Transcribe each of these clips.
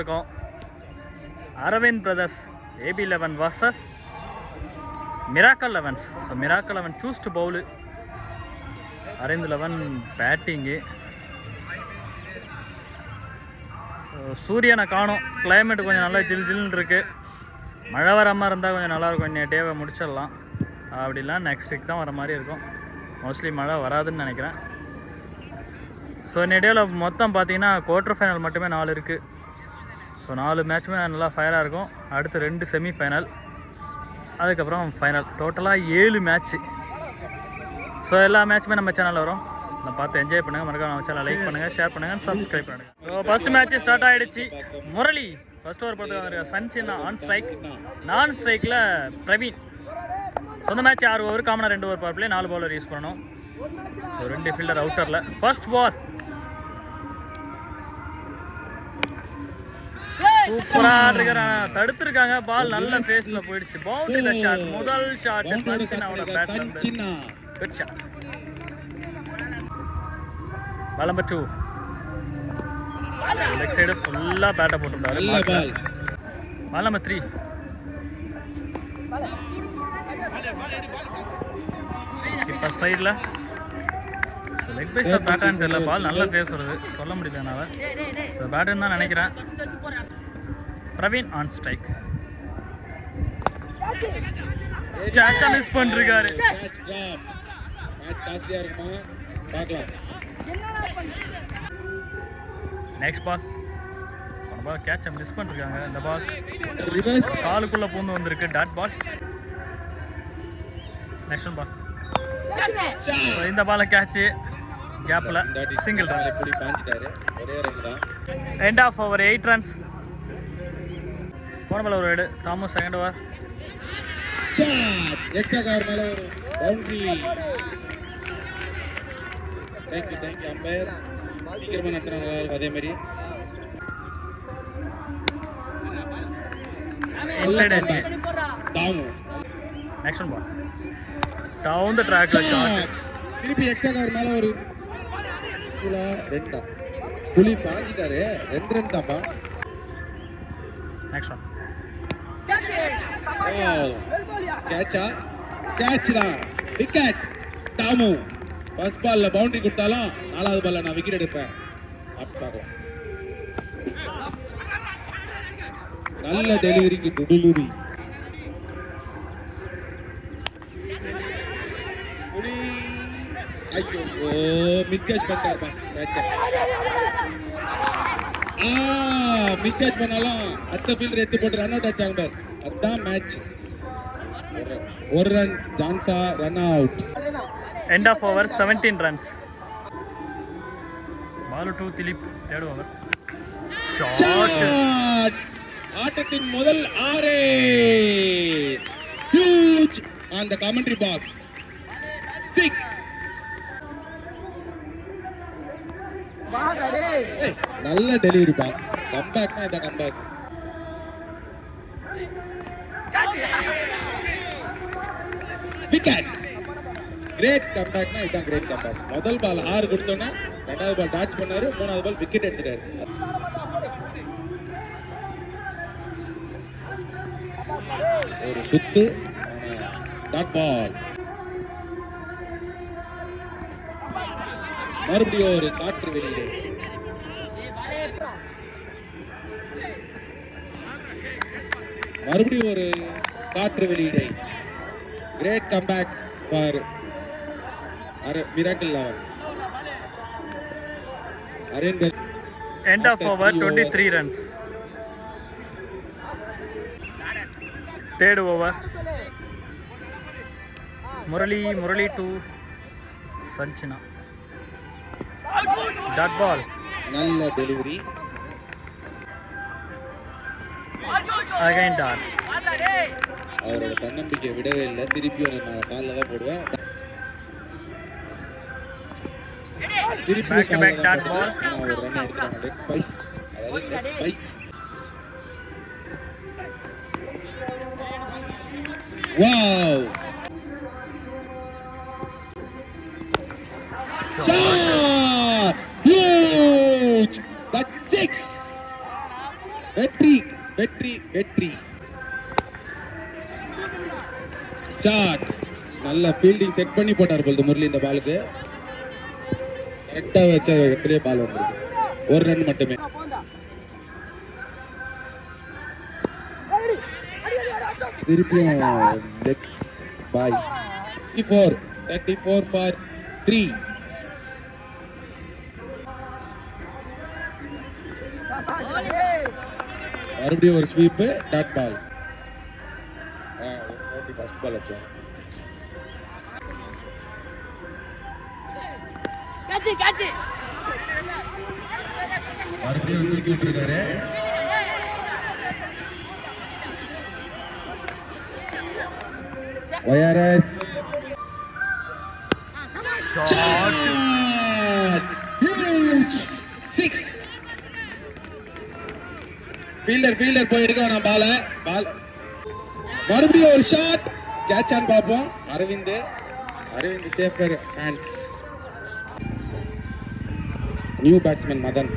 பக்கம் Aravind brothers AB11 vs miracle 11. So miracle 11 choose to bowl, Aravind 11 batting. சூரியனை காணும், climate கொஞ்சம் நல்லா ஜில்னு இருக்குது. மழை வர மாதிரி இருந்தால் கொஞ்சம் நல்லாயிருக்கும், இன்னும் டேவை முடிச்சிடலாம். அப்படிலாம் நெக்ஸ்ட் வீக் தான் வர மாதிரி இருக்கும். மோஸ்ட்லி மழை வராதுன்னு நினைக்கிறேன். ஸோ இந்த டேவில் மொத்தம் பார்த்தீங்கன்னா குவார்ட்டர் ஃபைனல் மட்டுமே 4 இருக்குது. ஸோ 4 மேட்சுமே நல்லா ஃபயராக இருக்கும். அடுத்து 2 செமிஃபைனல், அதுக்கப்புறம் ஃபைனல். டோட்டலாக 7 மேட்ச்சு. ஸோ எல்லா மேட்சுமே நம்ம சேனலில் வரும். நான் பார்த்து என்ஜாய் பண்ணுங்கள். மறக்காம நம்ம சேனலை லைக் பண்ணுங்கள், ஷேர் பண்ணுங்கள், சப்ஸ்கிரைப் பண்ணுங்கள். ஸோ ஃபஸ்ட் மேட்ச் ஸ்டார்ட் ஆகிடுச்சு. முரளி ஃபர்ஸ்ட் ஓவர் போட்டு சன்சின்னா ஆன் ஸ்ட்ரைக். நான் ஸ்ட்ரைக்கில் பிரவீன். சொந்த மேட்ச் 6 ஓவர், காமனாக 2 over power play, 4 bowler use பண்ணணும். ஸோ 2 ஃபீல்டர் அவுட்டரில். ஃபர்ஸ்ட் பால் சூப்பராக இருக்கிறான், தடுத்துருக்காங்க. பால் நல்ல ஃபேஸில் போயிடுச்சு. பவுண்டரி ஷாட், முதல் ஷாட் சன்சின்னாவோட பேட்ல இருந்து. Good shot. Ball number 2. Leg side ஃபுல்லாக பேட்டை போட்டுருந்தாரு. பால் நம்பர் 3. இப்போ சைடில் லெக் பைஸாக பேட்டான்னு தெரியல. பால் நல்லா ஃபேஸ் வருது, சொல்ல முடியல என்னால். ஸோ பேட்டுன்னு தான் நினைக்கிறேன். Praveen on strike. கேட்சா மிஸ் பண்ணிருக்காரு. நெக்ஸ்ட் பால் கேட்சை மிஸ் பண்ணிருக்காங்க. இந்த பால் காலுக்குள்ள பூந்து வந்திருக்கு. Dot ball. Next ball. இந்த பால கேட்ச் கேப்ல single run. End of over 8 runs. போன பால் ஒரு ரைடு. Thomas second over. Extra cover மேல ஒரு பவுண்டரி. Thank you umpire. சீக்கிரமா நடத்துறாங்க. அதே மாதிரி inside edge. Down. Next ball down the ட்ராக்ல ஷாட். திருப்பி எக்ஸ்ட்ரா கவர் மேல ஒரு ரெண்டா புலி பாஞ்சிட்டாரு. 2 ரன் தாப்பா. Next one. கேட்ச்டா. விக்கெட். டாமு ஃபர்ஸ்ட் பால்ல பவுண்டரி கொடுத்தாலும் 4வது பால்ல நான் விக்கெட் எடுப்பேன். பார்க்கலாம். நல்ல டெலிவரிக்கு துடுலுரி. ஐயோ மிஸ்டேக் பண்ணிட்டாருப்பா. கேட்ச் மிஸ்டேக் பண்ணாலும் அடுத்த ஃபீல்டர் எடுத்து போட்டு ரன் அவுட் அடிச்சாங்க. அதான் மேட்ச். 1 ரன் ஜான்சா run out. End of over 17 runs. Ball 2 Dileep third over. Shot. ஆட்டத்தின் முதல் 6. Huge on the commentary box. 6. நல்ல டெலிவரி பா. கம்பேக்னா இத கம்பேக். விக்கெட். கிரேட் கம்பேக்னா இதான் கிரேட் கம்பேக். முதல் பால் 6 கொடுத்தோன்னா 2வது பால் டாச் பண்ணாரு. 3வது பால் விக்கெட் எடுத்துட்டாரு. ஒரு சுத்து. Dot ball. மறுபடியும் ஒரு காற்று வெளியீடு. மறுபடியும் ஒரு காற்று வெளியீடு. Great comeback for miracle 11. Aravind. End of over 23 runs. Third over. Murali to சன்சினா. Dot ball. நல்ல டெலிவரி. Again dot. அவரோட தன்னம்பிக்கை விடவே இல்லை. திருப்பியும் நான் காலில் தான் போடுவேன். Back to back dot ball. ஒரு ரன் எடுத்துறாங்க. Leg byes. அதாவது leg byes. Wow. Shot! Huge! That's 6! வெற்றி வெற்றி வெற்றி. ஷாட். நல்ல ஃபீல்டிங் செட் பண்ணி போட்டார் போல முரளி இந்த பாலுக்கு. கரெக்டா வச்ச வெற்றியே பால் வந்திருக்கு. ஒரு ரன் மட்டுமே. திருப்பியும் லெக்ஸ் பாய். 34 for 3. மறுபடியும் ஒரு sweep dot ball. First ball அடிச்சா மறுபடியும் தூக்கி விட்டுருக்காரு. ஒய்ஆர்எஸ் ஃபீல்டர் போய் எடுக்க வேணாம் பால். மறுபடியும் ஒரு ஷாட். கேட்ச் ஆன் பார்ப்போம். Aravind safer hands. New batsman Madan.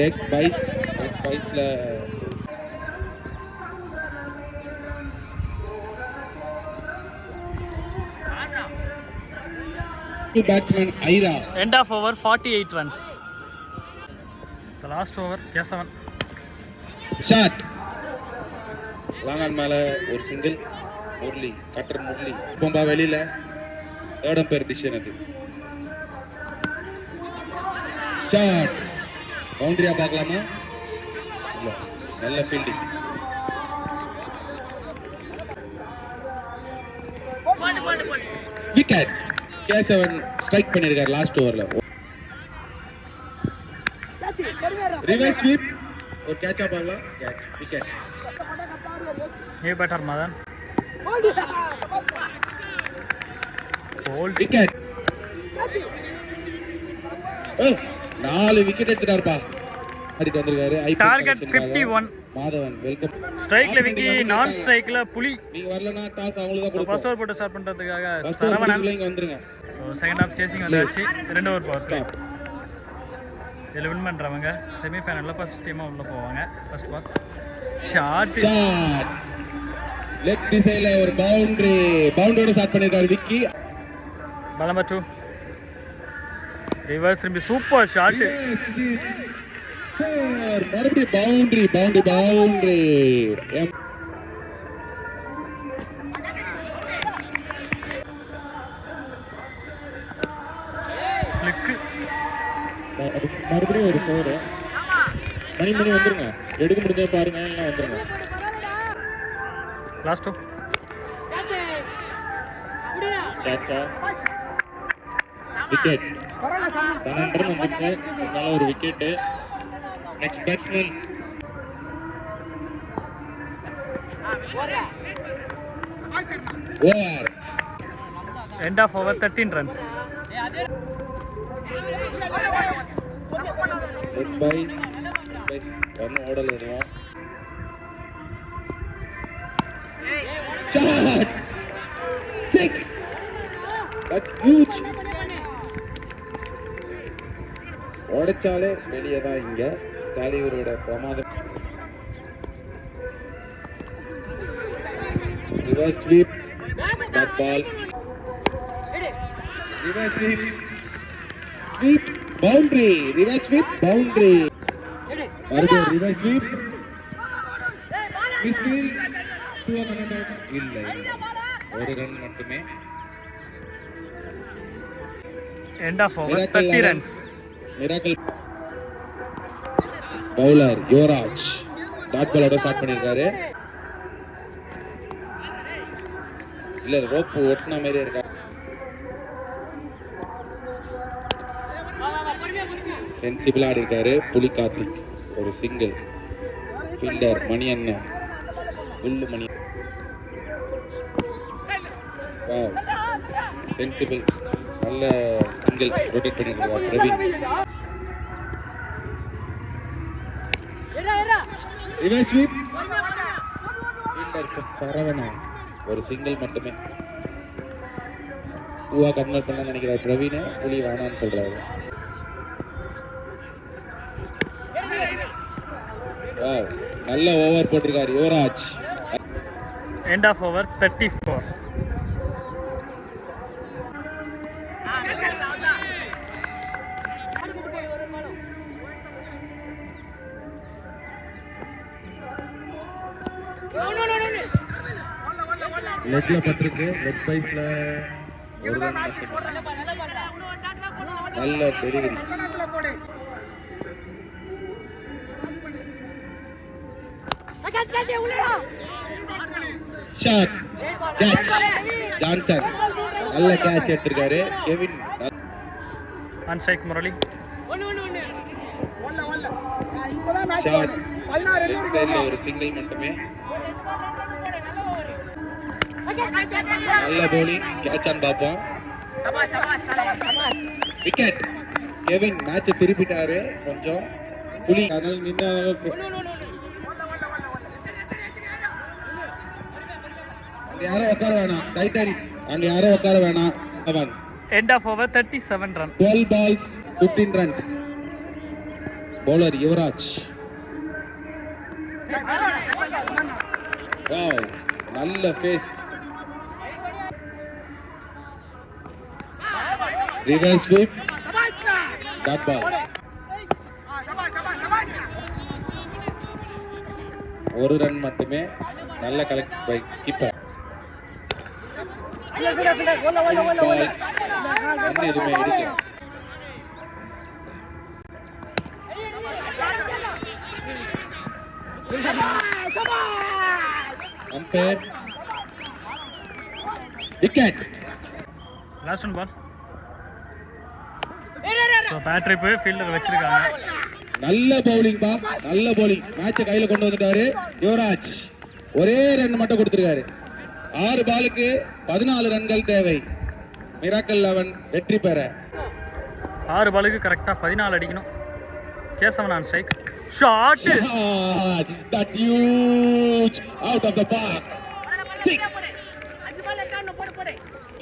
Leg பைஸ்ல batsman Aira. End of over 48 runs. The last over Kesavan. Shot. Long on மேல ஒரு சிங்கிள். முரளி கட்டர் முரளி பொம்பா வெளியில. தேர்ட் அம்பையர் டிசிஷன் அது. ஷாட். பவுண்டரியா பார்க்கலாமா? இல்ல. நல்ல ஃபீல்டிங். விக்கெட். கேசவன் ஸ்ட்ரைக் பண்ணிருக்கார் லாஸ்ட் ஓவர்ல. Reverse sweep. ஒரு கேட்ச் ஆப் ஆகலாம். Catch. Wicket. New batter Madan. Wicket. 4 wicket எடுத்துட்டாருப்பா. ஆடிட்டு வந்திருக்காரு. டார்கெட் 51. மாதவன் வெல்கம். ஸ்ட்ரைக்ல விக்கி, நான் ஸ்ட்ரைக்ல புலி. நீங்க வரலனா டாஸ் அவங்களுக்கு தான் கொடுப்போம். ஃபர்ஸ்ட் ஓவர் போட்டு ஸ்டார்ட் பண்றதுக்காக சரவணன் இங்க வந்துருங்க. சோ செகண்ட் ஹாஃப் சேசிங் வந்தாச்சு. 2 ஓவர் பவர் பிளே. இதுல வின் பண்றவங்க செமி ஃபைனல்ல ஃபர்ஸ்ட் டீமா உள்ள போவாங்க. First ball shot. லெக் திசையில ஒரு பவுண்டரியோட ஸ்டார்ட் பண்ணிருக்காரு விக்கி. Ball number 2. ரிவர்ஸ் திரும்பி சூப்பர் ஷாட். மறுபடியும் பவுண்டரி. மறுபடியும் ஒரு 4. மணி வந்துருங்க. எடுக்க முடிஞ்சா பாருங்க. எல்லாம் வந்துருங்க. லாஸ்ட் 2. கேட்சா. விக்கெட். 12 வந்துச்சு. நல்ல ஒரு wicket. Next batsman over. End of over 13 runs. Byes run ஓடல எதுவும். ஷாட். 6. That's huge. ஓடிச்சாலே வெளியே தான். இங்க சாலிவரோட பிரமாதம். Reverse sweep. Dot ball. Reverse sweep. Boundary. Reverse sweep boundary. மறுபடியும் reverse sweep. Miss field. 2 run இல்ல. ஒரு ரன் மட்டுமே. End of over 30 runs. Miracle bowler Yuvraj dot பாலோட ஸ்டார்ட் பண்ணிருக்காரு. இல்ல ரோப் ஒட்டின மாதிரி இருக்கா. சென்சிபிளா ஆடி இருக்காரு புலி கார்த்திக். ஒரு சிங்கிள். ஃபீல்டர் மணி அண்ணன் புல்லு மணி. சென்சிபிள். நல்ல சிங்கிள் ரொட்டேட் பண்ணிருக்காரு Praveen. Reverse sweep. Fielder Saravana. ஒரு சிங்கிள் மட்டுமே. பூவா கன்வெர்ட் பண்ண நினைக்கிறார் பிரவீன். புலி வேணான்னு சொல்றாரு. வாவ், நல்ல ஓவர் போட்டிருக்காரு யுவராஜ். End of over 34. லெக்ல பட்டிருக்கு, லெக் பைஸ்ல ஒரு run மட்டும். நல்ல டெலிவரி. ஷாட், கேட்ச், ஜான்சன் நல்ல கேட்ச் எடுத்திருக்காரு. Kevin on strike Murali. Shot, ஒரு சிங்கிள் மட்டுமே. நல்ல bowling, கேட்ச் ஆன் பாப்போம். விக்கெட். கெவின் மேட்ச் திருப்பிட்டாரு கொஞ்சம் புலி, அதனால நின்ன யாரும் உட்கார வேணாம். டைட்டன்ஸ் அங்க யாரும் உட்கார வேணாம். End of over 37 run. 12 balls 15 runs. bowler Yuvraj. Wow, நல்ல face. Reverse sweep, dot ball. ஒரு ரன் மட்டுமே. நல்ல கலெக்ட் பை கீப்பர். எதுவுமே எடுக்கல. Umpire wicket. Last one ball. So பேட்டரி போய் ஃபீல்டர் வச்சிருக்காங்க. நல்ல பவுலிங் பா, நல்ல பவுலிங். மேட்சை கையில கொண்டு வந்துட்டாரு யுவராஜ். ஒரே ரன் மட்டும் கொடுத்திருக்காரு. 6 பாலுக்கு 14 ரன்கள் தேவை. மிராக்கல் 11 வெற்றி பெற. 6 பாலுக்கு கரெக்டாக 14 அடிக்கணும். Kesavan on strike. Shot, that's huge, out of the park. 6.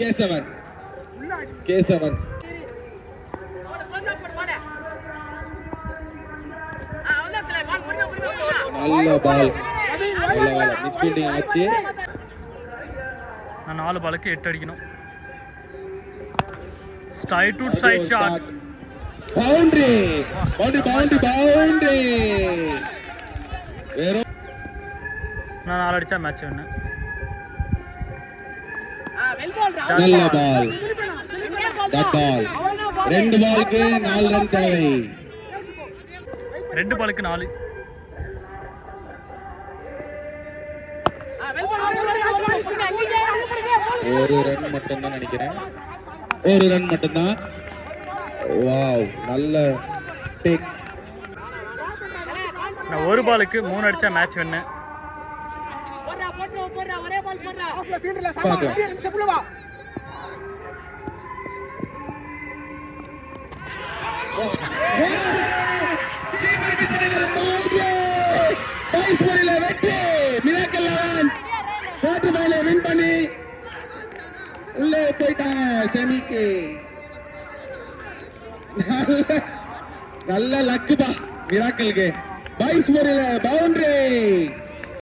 Kesavan நல்ல பால். மிஸ் ஃபீல்டிங் ஆச்சு. நான் 4 பாலுக்கு 8 அடிக்கணும். Straight to side shot. Boundary. நான் 4 அடிச்சா மேட்ச் வின்னு. நல்ல பால். Dot ball. 2 பாலுக்கு 4 ரன் தேவை. 2 பாலுக்கு 4. ஒரு ரன் மட்டும்தான் நினைக்கிறேன். ஒரு ரன் மட்டும்தான். வாவ், நல்ல டேக். நான் 1 பாலுக்கு 3 அடிச்சா மேட்ச் வின்னு. பார்க்கலாம். வெற்றி. மிராக்கல் 11 குவார்டர் ஃபைனலை வின் பண்ணி உள்ளே போயிட்டாங்க செமிக்கு. நல்ல லக்குப்பா மிராக்கலுக்கு. 22 பவுண்டரி.